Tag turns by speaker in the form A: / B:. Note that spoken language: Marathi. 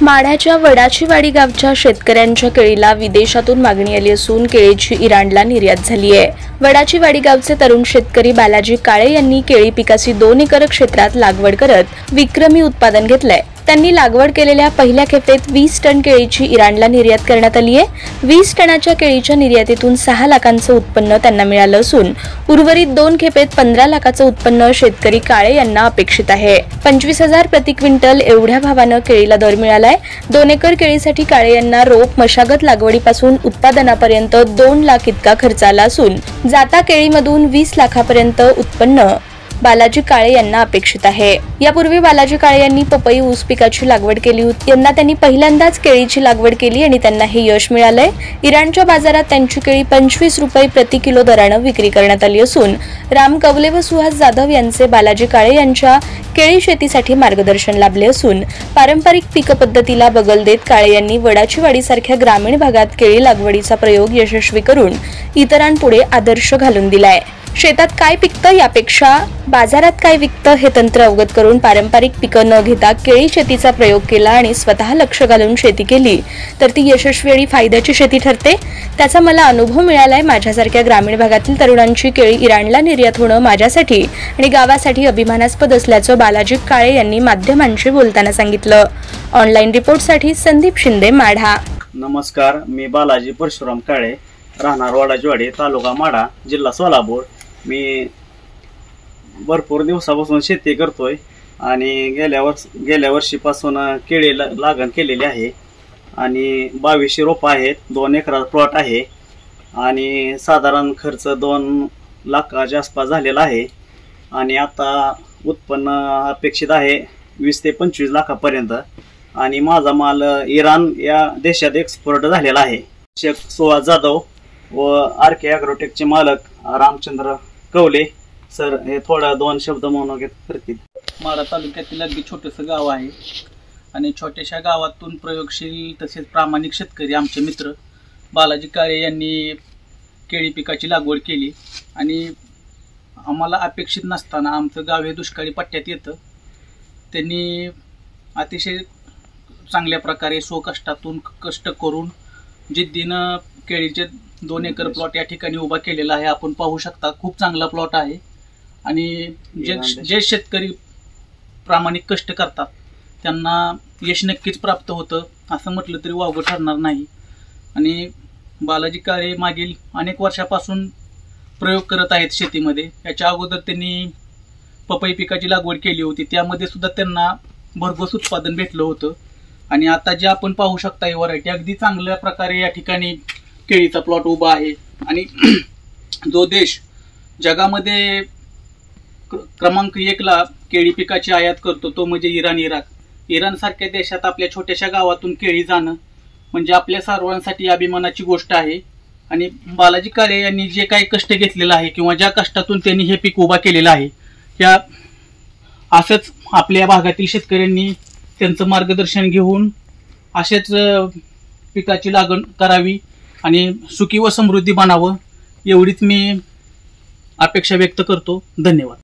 A: माढ्याच्या वडाचीवाडी गावच्या शेतकऱ्यांच्या केळीला विदेशातून मागणी आली असून केळीची इराणला निर्यात झाली आहे। वडाचीवाडी गावचे तरुण शेतकरी बालाजी काळे यांनी केळी पिकाची 2 एकर क्षेत्रात लागवड करत विक्रमी उत्पादन घेतलंय। त्यांनी लागवड केलेल्या पहिल्या खेपेत 20 टन केळीची इराणला निर्यात करण्यात आली आहे। 20 टनाच्या केळीच्या निर्यातीतून 6 लाखांचं उत्पन्न त्यांना मिळालं असून उर्वरित 2 खेपेत 15 लाखाचं उत्पन्न शेतकरी काळे यांना अपेक्षित आहे। 25,000 प्रति क्विंटल एवढ्या भावानं केळीला दर मिळालाय। 2 एकर केळीसाठी काळे यांना रोप मशागत लागवडीपासून उत्पादनापर्यंत 2 लाख इतका खर्च आला असून जाता केळीमधून 20 लाखापर्यंत उत्पन्न बालाजी काळे यांना अपेक्षित आहे। यापूर्वी बालाजी काळे यांनी पपई ऊस पिकाची लागवड केली होती। यंदा त्यांनी पहिल्यांदाच केळीची लागवड केली आणि त्यांना हे यश मिळालंय। इराणच्या बाजारात त्यांची केळी 25 रुपये प्रति किलो दराने विक्री करण्यात आली असून राम कवले व सुहास जाधव यांचे बालाजी काळे यांच्या केळी शेतीसाठी मार्गदर्शन लाभले असून पारंपरिक पीक पद्धतीला बगल देत काळे यांनी वडाचीवाडीसारख्या ग्रामीण भागात केळी लागवडीचा प्रयोग यशस्वी करून इतरांपुढे आदर्श घालून दिलाय। शेतात काय पिकतं यापेक्षा बाजारात काय विकतं हे तंत्र अवगत करून पारंपरिक पिकं न घेता केळी शेतीचा प्रयोग केला आणि स्वतः लक्ष घालून शेती केली तर ती यशस्वी आणि फायद्याची शेती ठरते। त्याचा मला अनुभव मिळालाय। माझ्यासारख्या ग्रामीण भागातील तरुणांची केळी इराणला निर्यात होणं माझ्यासाठी आणि गावासाठी अभिमानास्पद असल्याचं बालाजी काळे यांनी माध्यमांशी बोलताना सांगितलं। ऑनलाईन रिपोर्टसाठी संदीप शिंदे, माढा।
B: नमस्कार, मी बालाजी परशुराम काळे, राहणार वडाचीवाडी, तालुका माढा, जिल्हा सोलापूर। मी भरपूर दिवसापासून शेती करतोय आणि गेल्या वर्षीपासून केळी लागण केलेली आहे आणि 2200 रोप आहेत। 2 एकराचा प्लॉट आहे आणि साधारण खर्च 2 लाखाच्या आसपास झालेला आहे आणि आता उत्पन्न अपेक्षित आहे 20 ते 25 लाखापर्यंत आणि माझा माल इराण या देशात एक्सपोर्ट झालेला आहे। शेख सुहास जाधव व आरके ॲग्रोटेकचे मालक रामचंद्र कवले सर हे थोडा 2 शब्द म्हणून करतील।
C: माढा तालुक्यातील अगदी छोटंसं गाव आहे आणि छोट्याशा गावातून प्रयोगशील तसेच प्रामाणिक शेतकरी आमचे मित्र बालाजी काळे यांनी केळी पिकाची लागवड केली आणि आम्हाला अपेक्षित नसताना आमचं गाव हे दुष्काळी पट्ट्यात येतं। त्यांनी अतिशय चांगल्या प्रकारे स्वकष्टातून कष्ट करून जिद्दीनं केळीचे 2 एकर प्लॉट या ठिकाणी उभा केलेला आहे। आपण पाहू शकता, खूप चांगला प्लॉट आहे आणि जे शेतकरी प्रामाणिक कष्ट करतात त्यांना यश नक्कीच प्राप्त होतं, असं म्हटलं तरी वावगं ठरणार नाही। आणि बालाजी काळे मागील अनेक वर्षापासून प्रयोग करत आहेत शेतीमध्ये। याच्या अगोदर त्यांनी पपई पिकाची लागवड केली होती, त्यामध्ये सुद्धा त्यांना भरघोस उत्पादन भेटलं होतं आणि आता जे आपण पाहू शकता ही व्हरायटी अगदी चांगल्या प्रकारे या ठिकाणी केळीचा प्लॉट उभा आहे। आणि जो देश जगामध्ये क्रमांक 1 ला केळी पिकाची आयात करतो तो म्हणजे इराण सारख्या देशात आपल्या छोट्याशा गावातून केळी जाणं म्हणजे आपल्या सर्वांसाठी अभिमानाची गोष्ट आहे। आणि बालाजी काळे यांनी जे काही कष्ट घेतलेलं आहे किंवा ज्या कष्टातून त्यांनी हे पीक उभा केलेलं आहे त्या असंच आपल्या भागातील शेतकऱ्यांनी त्यांचं मार्गदर्शन घेऊन अशाच पिकाची लागण करावी आणि सुखी व समृद्धी बनावं एवढीच मी अपेक्षा व्यक्त करतो। धन्यवाद।